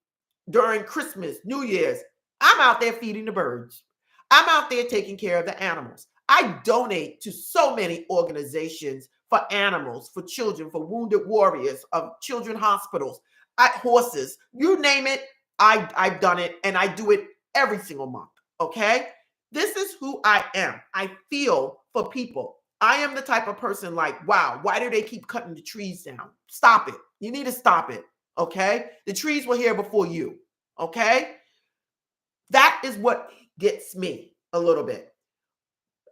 during Christmas, New Year's, I'm out there feeding the birds. I'm out there taking care of the animals. I donate to so many organizations for animals, for children, for wounded warriors, of children hospitals, horses, you name it. I've done it, and I do it every single month. Okay, this is who I am. I feel for people. I am the type of person like, wow, why do they keep cutting the trees down? Stop it. You need to stop it. Okay, the trees were here before you. Okay, that is what gets me a little bit.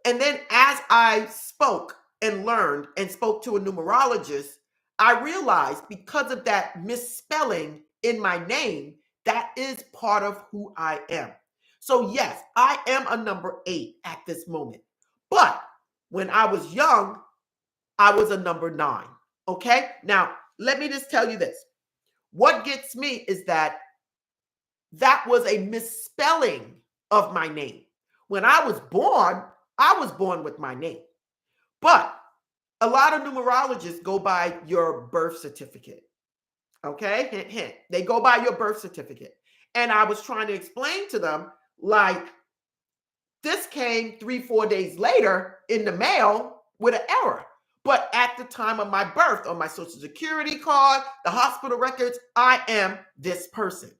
And then as I spoke and learned and spoke to a numerologist, I realized because of that misspelling in my name, that is part of who I am. So yes, I am a number 8 at this moment. But when I was young, I was a number 9. Okay? Now, let me just tell you this. What gets me is that was a misspelling of my name. When I was born with my name. But a lot of numerologists go by your birth certificate. Okay? Hint, hint. They go by your birth certificate. And I was trying to explain to them, like, this came 3-4 days later in the mail with an error. But at the time of my birth, on my social security card, the hospital records, I am this person.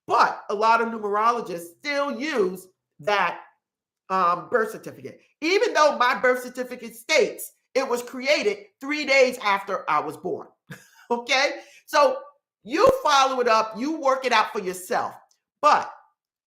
But a lot of numerologists still use that birth certificate, even though my birth certificate states it was created 3 days after I was born. Okay, so you follow it up, you work it out for yourself, but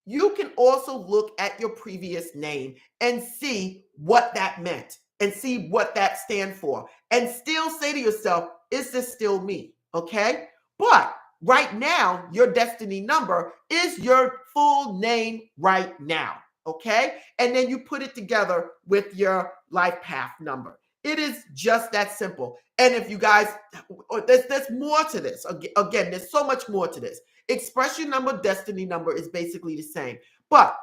you can also look at your previous name and see what that meant and see what that stands for, and still say to yourself, is this still me? Okay, but right now, your destiny number is your full name right now. Okay, and then you put it together with your life path number. It is just that simple. And if you guys, there's more to this. Again, there's so much more to this. Expression number, destiny number is basically the same. But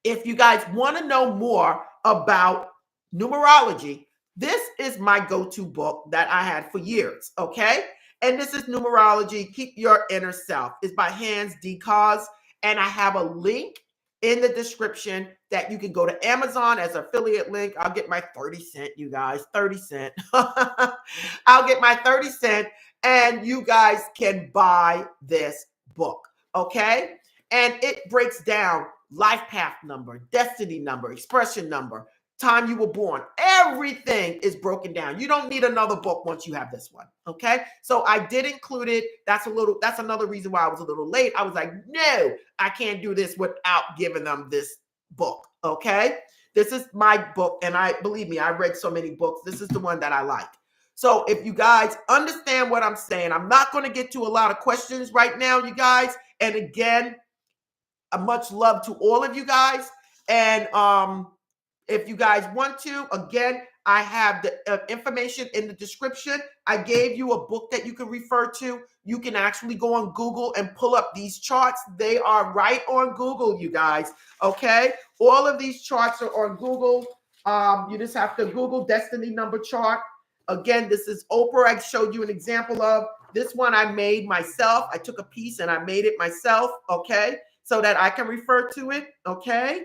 if you guys want to know more about numerology, this is my go-to book that I had for years. Okay, and this is Numerology, Keep Your Inner Self. It's by Hans Decode. And I have a link in the description that you can go to Amazon as an affiliate link. I'll get my 30 cents, you guys, 30 cents. I'll get my 30 cents and you guys can buy this book, okay? And it breaks down life path number, destiny number, expression number, time you were born. Everything is broken down. You don't need another book once you have this one. Okay. So I did include it. That's another reason why I was a little late. I was like, no, I can't do this without giving them this book. Okay. This is my book. And believe me, I read so many books. This is the one that I like. So if you guys understand what I'm saying, I'm not going to get to a lot of questions right now, you guys. And again, much love to all of you guys. And, if you guys want to, again, I have the information in the description. I gave you a book that you can refer to. You can actually go on Google and pull up these charts. They are right on Google, you guys. Okay? All of these charts are on Google. You just have to Google destiny number chart. Again, this is Oprah. I showed you an example of. This one I made myself. I took a piece and I made it myself, okay? So that I can refer to it, okay?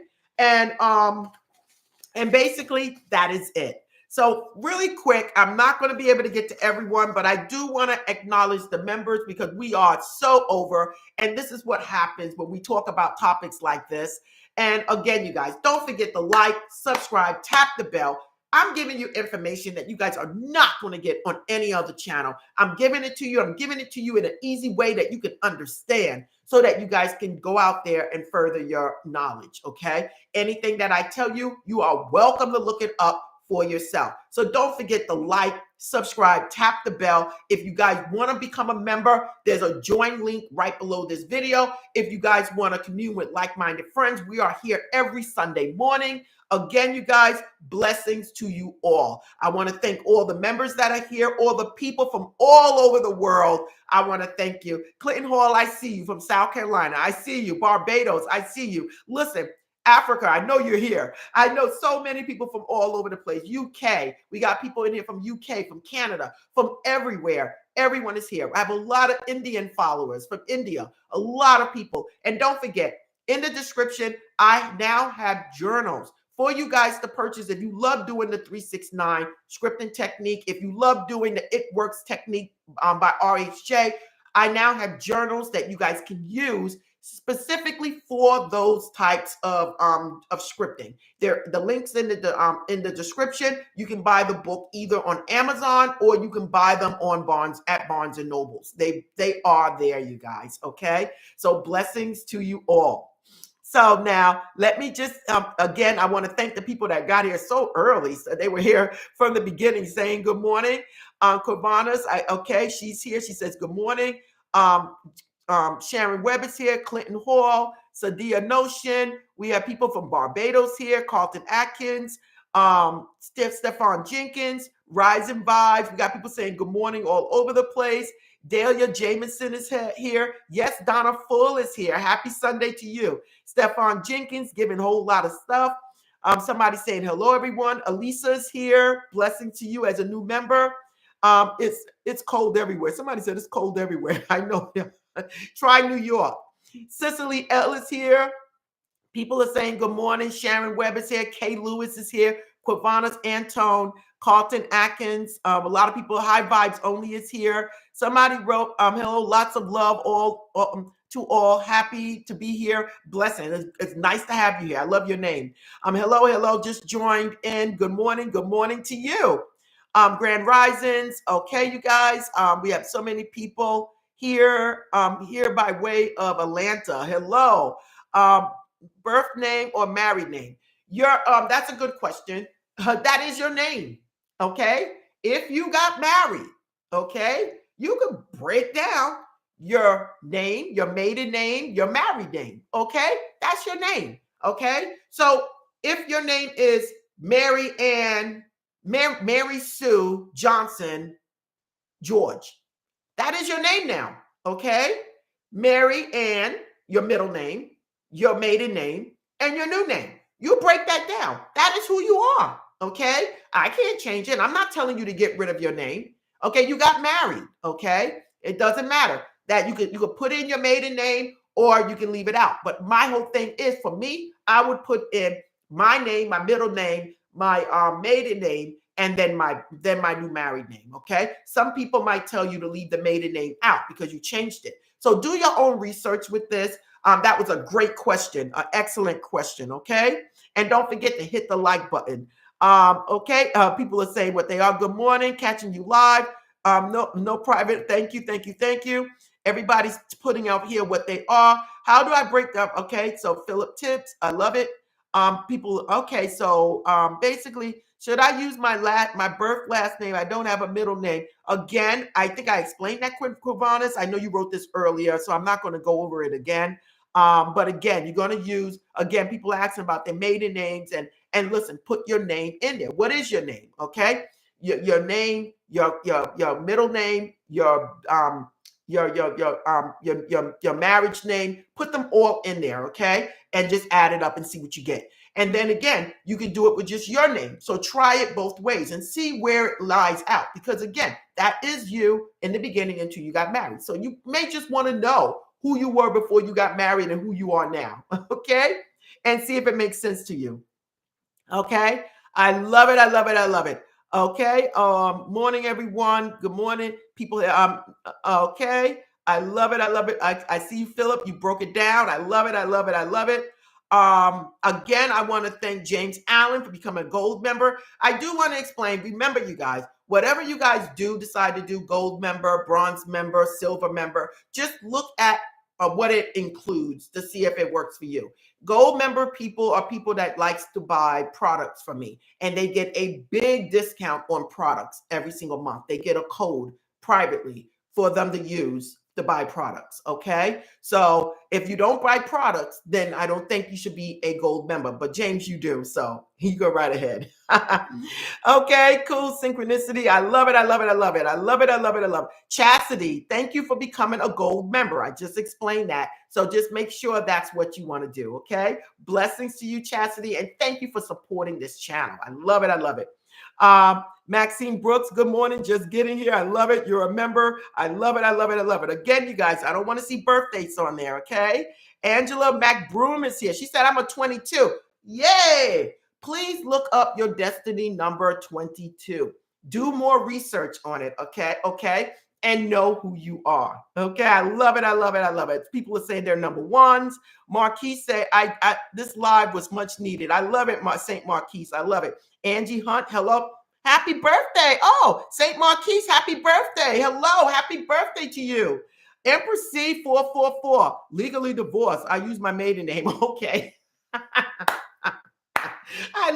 And basically, that is it. So really quick, I'm not going to be able to get to everyone, but I do want to acknowledge the members because we are so over. And this is what happens when we talk about topics like this. And again, you guys, don't forget to like, subscribe, tap the bell. I'm giving you information that you guys are not going to get on any other channel. I'm giving it to you. I'm giving it to you in an easy way that you can understand so that you guys can go out there and further your knowledge, okay? Anything that I tell you, you are welcome to look it up for yourself. So don't forget to like, subscribe, tap the bell. If you guys want to become a member, there's a join link right below this video. If you guys want to commune with like-minded friends, we are here every Sunday morning. Again, you guys, blessings to you all. I want to thank all the members that are here, all the people from all over the world. I want to thank you. Clinton Hall, I see you. From South Carolina, I see you. Barbados, I see you. Listen, Africa, I know you're here. I know so many people from all over the place. UK, we got people in here from UK, from Canada, from everywhere. Everyone is here. I have a lot of Indian followers from India, a lot of people. And don't forget, in the description, I now have journals for you guys to purchase. If you love doing the 369 scripting technique, if you love doing the It Works technique by RHJ, I now have journals that you guys can use specifically for those types of scripting. There, the links in the description. You can buy the book either on Amazon or you can buy them on Barnes and Nobles. They are there, you guys. Okay, so blessings to you all. So now let me just, again, I want to thank the people that got here so early. So they were here from the beginning saying good morning. Corvanas, okay, she's here. She says good morning. Sharon Webb is here. Clinton Hall, Sadia Notion. We have people from Barbados here. Carlton Atkins, Stefan Jenkins, Rising Vibes. We got people saying good morning all over the place. Dahlia Jamison is here. Yes, Donna Full is here. Happy Sunday to you. Stefan Jenkins giving a whole lot of stuff. Somebody saying hello, everyone. Elisa's here. Blessing to you as a new member. It's cold everywhere. Somebody said it's cold everywhere. I know. Try New York. Cicely Ellis here. People are saying good morning. Sharon Webb is here. Kay Lewis is here. Quavanas Antone, Carlton Atkins. A lot of people, High Vibes Only is here. Somebody wrote, hello, lots of love to all. Happy to be here. Blessing. It's nice to have you here. I love your name. Hello, just joined in. Good morning to you. Grand Risings. Okay, you guys. We have so many people here, here by way of Atlanta. Hello. Birth name or married name? That's a good question. That is your name. Okay. If you got married, okay, you can break down your name, your maiden name, your married name. Okay. That's your name. Okay. So if your name is Mary Sue Johnson George, that is your name now. Okay. Mary Ann, your middle name, your maiden name, and your new name. You break that down. That is who you are. Okay. I can't change it. I'm not telling you to get rid of your name. Okay. You got married. Okay. It doesn't matter that you could put in your maiden name or you can leave it out. But my whole thing is, for me, I would put in my name, my middle name, my maiden name, and then my new married name. Okay. Some people might tell you to leave the maiden name out because you changed it. So do your own research with this. That was a great question, an excellent question. Okay. And don't forget to hit the like button. Okay. People are saying what they are. Good morning. Catching you live. No private. Thank you. Everybody's putting out here what they are. How do I break up? Okay. So Philip Tips. I love it. People. Okay. So basically, should I use my birth last name? I don't have a middle name. Again, I think I explained that, Quavanas. I know you wrote this earlier, so I'm not going to go over it again. But again, you're going to use, again, people asking about their maiden names, and listen, put your name in there. What is your name? Okay. Your name, your middle name, your marriage name, put them all in there. Okay. And just add it up and see what you get. And then again, you can do it with just your name. So try it both ways and see where it lies out. Because again, that is you in the beginning until you got married. So you may just want to know who you were before you got married and who you are now. Okay. And see if it makes sense to you. Okay. I love it. Okay. Morning, everyone. Good morning, people. Okay. I love it. I see you, Philip. You broke it down. I love it. Again, I want to thank James Allen for becoming a gold member. I do want to explain, remember, you guys, whatever you guys decide to do, gold member, bronze member, silver member, just look at what it includes to see if it works for you. Gold member people are people that likes to buy products from me, and they get a big discount on products every single month. They get a code privately for them to use to buy products. Okay. So if you don't buy products, then I don't think you should be a gold member. But James, you do. So you go right ahead. Okay, cool. Synchronicity. I love it. I love it. I love it. I love it. I love it. I love it. Chastity, thank you for becoming a gold member. I just explained that. So just make sure that's what you want to do. Okay. Blessings to you, Chastity. And thank you for supporting this channel. I love it. I love it. Maxine Brooks, good morning. Just getting here. I love it. You're a member. I love it. I love it. I love it. Again, you guys, I don't want to see birthdays on there. Okay. Angela McBroom is here. She said, I'm a 22. Yay. Please look up your destiny number 22. Do more research on it. Okay. Okay. And know who you are. Okay. I love it. I love it. I love it. People are saying they're number ones. Marquise said, this live was much needed. I love it, St. Marquise. I love it. Angie Hunt, hello. Happy birthday. Oh, St. Marquise, happy birthday. Hello. Happy birthday to you. Empress C 444, legally divorced. I use my maiden name. Okay. I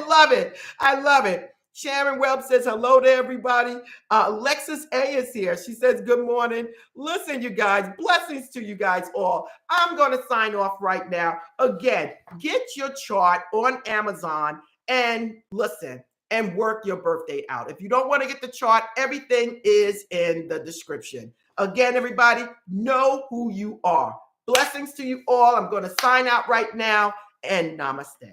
love it. I love it. Sharon Webb says hello to everybody. Alexis A is here. She says good morning. Listen, you guys, blessings to you guys all. I'm going to sign off right now. Again, get your chart on Amazon and listen and work your birthday out. If you don't want to get the chart, everything is in the description. Again, everybody, know who you are. Blessings to you all. I'm going to sign out right now and namaste.